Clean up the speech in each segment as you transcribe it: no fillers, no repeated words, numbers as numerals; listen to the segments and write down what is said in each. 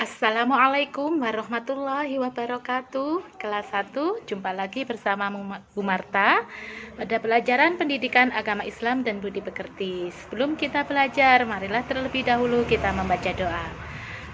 Assalamualaikum warahmatullahi wabarakatuh. Kelas 1, jumpa lagi bersama Bu Marta pada pelajaran pendidikan agama Islam dan budi pekerti. Sebelum kita belajar, marilah terlebih dahulu kita membaca doa.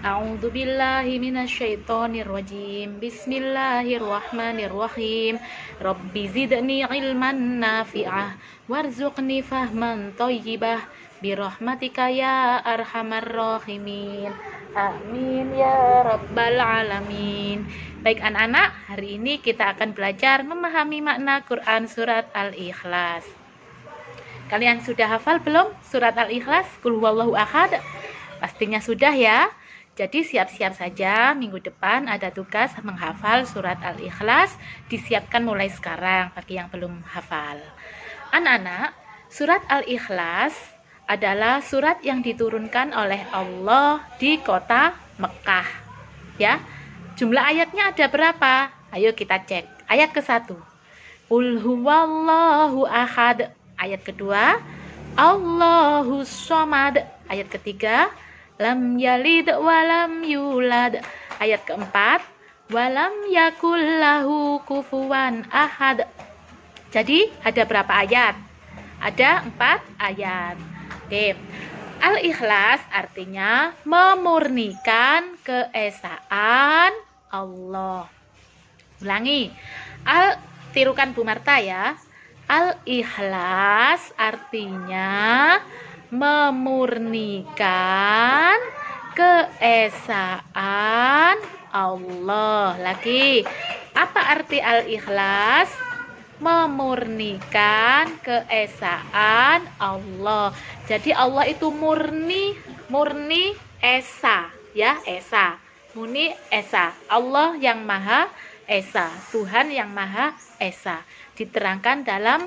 A'udzubillahi minasyaitonirrajim. Bismillahirrahmanirrahim. Rabbi zidni ilman nafi'ah warzuqni fahman thayyibah birahmatika ya arhamar rahimin. Amin ya rabbal alamin. Baik anak-anak, hari ini kita akan belajar memahami makna Quran surat Al-Ikhlas. Kalian sudah hafal belum surat Al-Ikhlas? Qul huwallahu ahad. Pastinya sudah ya. Jadi siap-siap saja, minggu depan ada tugas menghafal surat Al-Ikhlas. Disiapkan mulai sekarang bagi yang belum hafal. Anak-anak, surat Al-Ikhlas adalah surat yang diturunkan oleh Allah di kota Mekah. Ya, jumlah ayatnya ada berapa? Ayo kita cek. Ayat ke-1, Qul huwallahu ahad. Ayat kedua, Allahus somad. Ayat ketiga, lam yalid walam yulad. Ayat keempat, walam yakul lahu kufuwan ahad. Jadi ada berapa ayat? Ada 4 ayat. Oke. Al-Ikhlas artinya memurnikan keesaan Allah. Ulangi. Tirukan Bu Marta ya. Al-Ikhlas artinya memurnikan keesaan Allah. Lagi. Apa arti Al-Ikhlas? Memurnikan keesaan Allah. Jadi Allah itu murni esa, ya, esa. Murni esa. Allah yang Maha Esa, Tuhan yang Maha Esa. Diterangkan dalam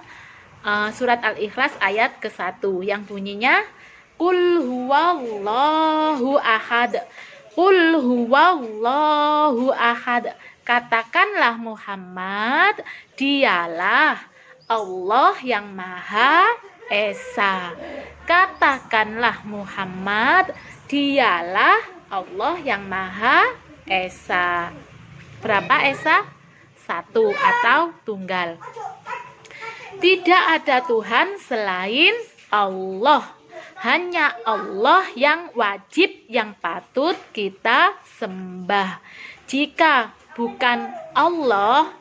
surat Al-Ikhlas ayat ke-1 yang bunyinya Qul huwallahu ahad. Qul huwallahu ahad. Katakanlah Muhammad, dialah Allah yang Maha Esa. Katakanlah Muhammad, dialah Allah yang Maha Esa. Berapa Esa? 1 atau tunggal. Tidak ada Tuhan selain Allah. Hanya Allah yang wajib, yang patut kita sembah. Jika bukan Allah,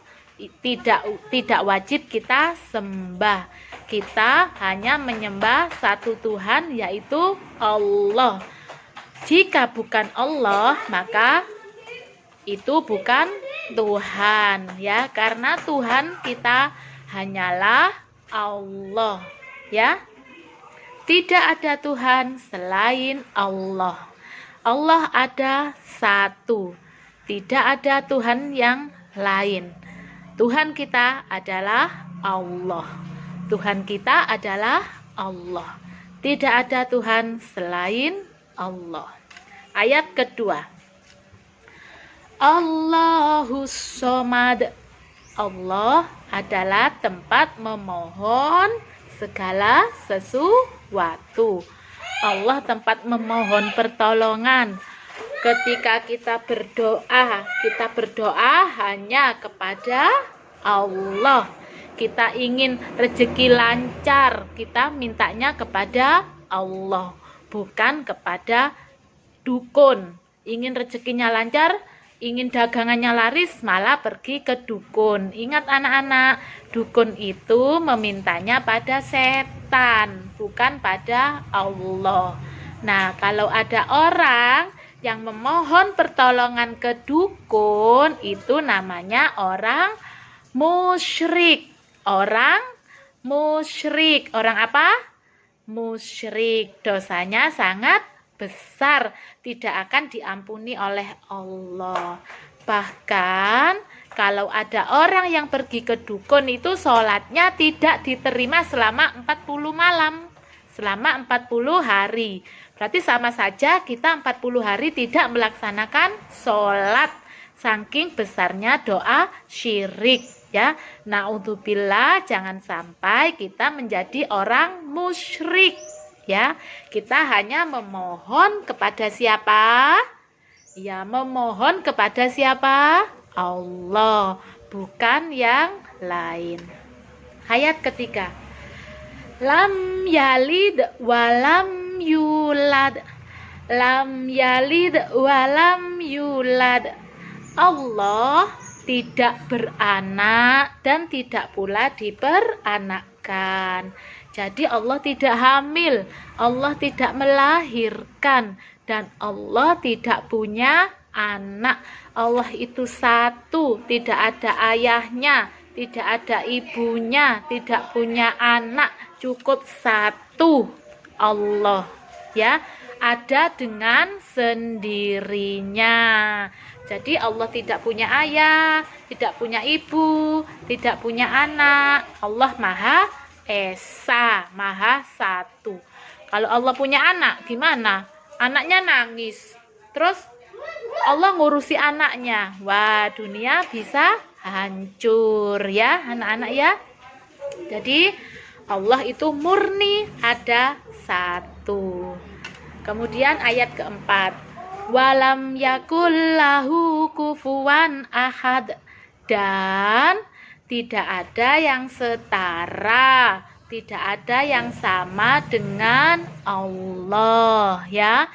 tidak wajib kita sembah. Kita hanya menyembah satu Tuhan, yaitu Allah. Jika bukan Allah, maka itu bukan Tuhan, ya, karena Tuhan kita hanyalah Allah, ya. Tidak ada Tuhan selain Allah. Allah ada satu. Tidak ada Tuhan yang lain. Tuhan kita adalah Allah. Tuhan kita adalah Allah. Tidak ada Tuhan selain Allah. Ayat kedua. Allahus somad. Allah adalah tempat memohon segala sesuatu. Allah tempat memohon pertolongan. Ketika kita berdoa hanya kepada Allah. Kita ingin rezeki lancar, kita mintanya kepada Allah, bukan kepada dukun. Ingin rezekinya lancar, ingin dagangannya laris, malah pergi ke dukun. Ingat anak-anak, dukun itu memintanya pada setan, bukan pada Allah. Nah, kalau ada orang yang memohon pertolongan ke dukun, itu namanya orang musyrik. Orang musyrik. Orang apa? Musyrik. Dosanya sangat besar, tidak akan diampuni oleh Allah. Bahkan kalau ada orang yang pergi ke dukun, itu sholatnya tidak diterima selama 40 malam, selama 40 hari. Berarti sama saja kita 40 hari tidak melaksanakan sholat, saking besarnya doa syirik, ya. Naudzubillah, jangan sampai kita menjadi orang musyrik, ya. Kita hanya memohon kepada siapa? Ya, memohon kepada siapa? Allah, bukan yang lain. Ayat ketiga. Lam yalid walam yulad. Lam yalid walam yulad. Allah tidak beranak dan tidak pula diperanakkan. Jadi Allah tidak hamil, Allah tidak melahirkan, dan Allah tidak punya anak. Allah itu satu, tidak ada ayahnya, tidak ada ibunya, tidak punya anak, cukup satu Allah, ya, ada dengan sendirinya. Jadi Allah tidak punya ayah, tidak punya ibu, tidak punya anak. Allah Maha Esa, Maha Satu. Kalau Allah punya anak, gimana? Anaknya nangis, terus Allah ngurusi anaknya. Wah, dunia bisa hancur ya anak-anak ya. Jadi Allah itu murni ada satu. Kemudian ayat keempat, walam yakul lahu kufuwan ahad, dan tidak ada yang setara, tidak ada yang sama dengan Allah ya.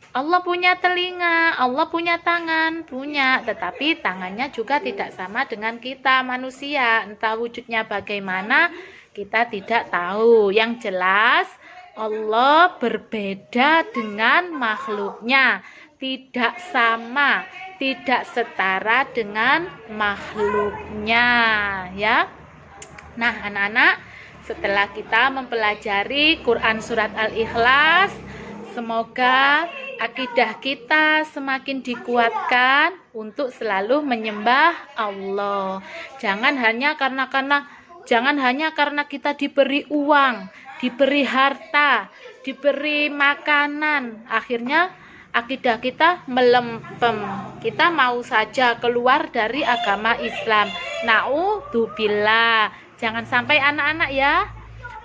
Allah punya telinga, Allah punya tangan, punya, tetapi tangannya juga tidak sama dengan kita manusia. Entah wujudnya bagaimana, kita tidak tahu. Yang jelas Allah berbeda dengan makhluknya, tidak sama, tidak setara dengan makhluknya ya. Nah anak-anak, setelah kita mempelajari Quran Surat Al-Ikhlas, semoga akidah kita semakin dikuatkan untuk selalu menyembah Allah. Jangan hanya karena kita diberi uang, diberi harta, diberi makanan, akhirnya akidah kita melempem. Kita mau saja keluar dari agama Islam. Na'udzubillah. Jangan sampai anak-anak ya.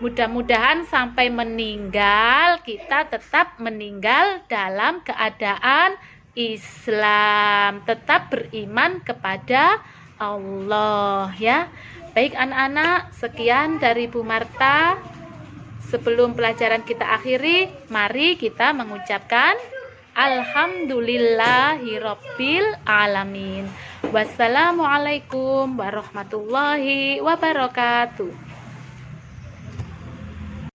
Mudah-mudahan sampai meninggal kita tetap meninggal dalam keadaan Islam, tetap beriman kepada Allah ya. Baik anak-anak, sekian dari Bu Marta. Sebelum pelajaran kita akhiri, mari kita mengucapkan Alhamdulillahirabbil alamin. Wassalamualaikum warahmatullahi wabarakatuh.